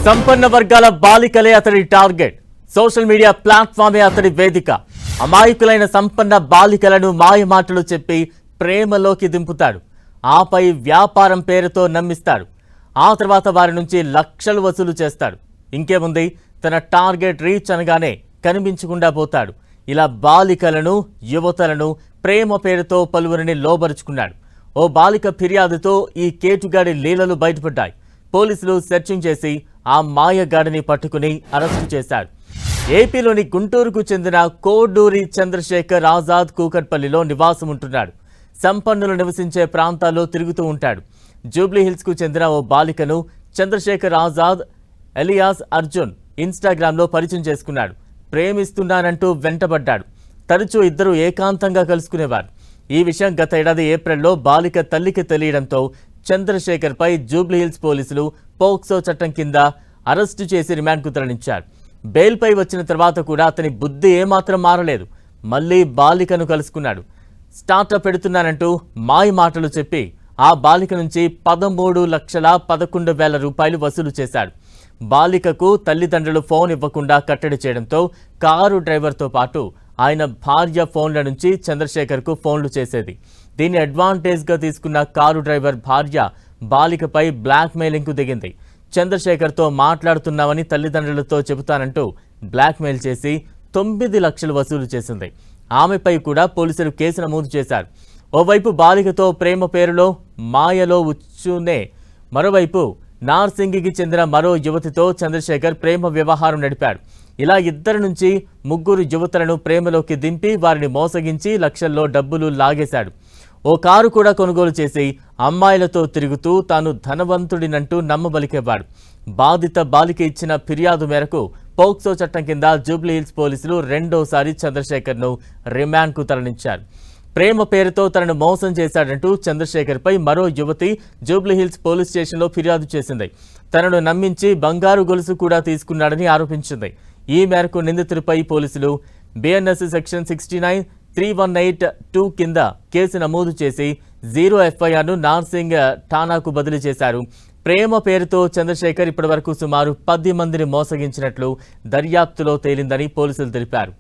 సంపన్న వర్గాల బాలికలే అతడి టార్గెట్. సోషల్ మీడియా ప్లాట్ఫామే అతడి వేదిక. అమాయకులైన సంపన్న బాలికలను మాయమాటలు చెప్పి ప్రేమలోకి దింపుతాడు. ఆపై వ్యాపారం పేరుతో నమ్మిస్తాడు. ఆ తర్వాత వారి నుంచి లక్షలు వసూలు చేస్తాడు. ఇంకేముంది, తన టార్గెట్ రీచ్ అనగానే కనిపించకుండా పోతాడు. ఇలా బాలికలను, యువతలను ప్రేమ పేరుతో పలువురిని లోబరుచుకున్నాడు. ఓ బాలిక ఫిర్యాదుతో ఈ కేటుగాడి లీలలు బయటపడ్డాయి. పోలీసులు సెర్చింగ్ చేసి ఆ మాయగాడిని పట్టుకుని అరెస్టు చేశారు. ఏపీలోని గుంటూరుకు చెందిన కోడూరి చంద్రశేఖర్ ఆజాద్ కూకట్పల్లిలో నివాసం ఉంటున్నాడు. సంపన్నులు నివసించే ప్రాంతాల్లో తిరుగుతూ ఉంటాడు. జూబ్లీహిల్స్కు చెందిన ఓ బాలికను చంద్రశేఖర్ ఆజాద్ ఎలియాస్ అర్జున్ ఇన్స్టాగ్రామ్లో పరిచయం చేసుకున్నాడు. ప్రేమిస్తున్నానంటూ వెంటబడ్డాడు. తరచూ ఇద్దరు ఏకాంతంగా కలుసుకునేవారు. ఈ విషయం గత ఏడాది ఏప్రిల్లో బాలిక తల్లికి తెలియడంతో చంద్రశేఖర్పై జూబ్లీహిల్స్ పోలీసులు పోక్సో చట్టం కింద అరెస్టు చేసి రిమాండ్కు తరలించారు. బెయిల్పై వచ్చిన తర్వాత కూడా అతని బుద్ధి ఏమాత్రం మారలేదు. మళ్లీ బాలికను కలుసుకున్నాడు. స్టార్టప్ పెడుతున్నానంటూ మాయ మాటలు చెప్పి ఆ బాలిక నుంచి 13,11,000 రూపాయలు వసూలు చేశాడు. బాలికకు తల్లిదండ్రులు ఫోన్ ఇవ్వకుండా కట్టడి చేయడంతో కారు డ్రైవర్తో పాటు ఆయన భార్య ఫోన్ల నుంచి చంద్రశేఖర్కు ఫోన్లు చేసేది. దీన్ని అడ్వాంటేజ్గా తీసుకున్న కారు డ్రైవర్ భార్య బాలికపై బ్లాక్మెయిలింగ్కు దిగింది. చంద్రశేఖర్తో మాట్లాడుతున్నామని తల్లిదండ్రులతో చెబుతానంటూ బ్లాక్మెయిల్ చేసి 9 లక్షలు వసూలు చేసింది. ఆమెపై కూడా పోలీసులు కేసు నమోదు చేశారు. ఓవైపు బాలికతో ప్రేమ పేరులో మాయలో ఉచ్చునే మరోవైపు నార్సింగికి చెందిన మరో యువతితో చంద్రశేఖర్ ప్రేమ వ్యవహారం నడిపాడు. ఇలా 2 నుంచి 3 యువతులను ప్రేమలోకి దింపి వారిని మోసగించి లక్షల్లో డబ్బులు లాగేశాడు. ఓ కారు కూడా కొనుగోలు చేసి అమ్మాయిలతో తిరుగుతూ తాను ధనవంతుడినంటూ నమ్మబలికేవాడు. బాధిత బాలిక ఇచ్చిన ఫిర్యాదు మేరకు పోక్సో చట్టం కింద జూబ్లీహిల్స్ పోలీసులు రెండోసారి చంద్రశేఖర్ను రిమాండ్కు తరలించారు. ప్రేమ పేరుతో తనను మోసం చేశాడంటూ చంద్రశేఖర్పై మరో యువతి జూబ్లీహిల్స్ పోలీస్ స్టేషన్లో ఫిర్యాదు చేసింది. తనను నమ్మించి బంగారు గొలుసు కూడా తీసుకున్నాడని ఆరోపించింది. ఈ మేరకు నిందితుడిపై పోలీసులు BNS సెక్షన్ 69, 318(2) కింద కేసు నమోదు చేసి 0 FIRను నార్సింగ్ ఠాణాకు బదిలీ చేశారు. ప్రేమ పేరుతో చంద్రశేఖర్ ఇప్పటివరకు సుమారు 10 మందిని మోసగించినట్లు దర్యాప్తులో తేలిందని పోలీసులు తెలిపారు.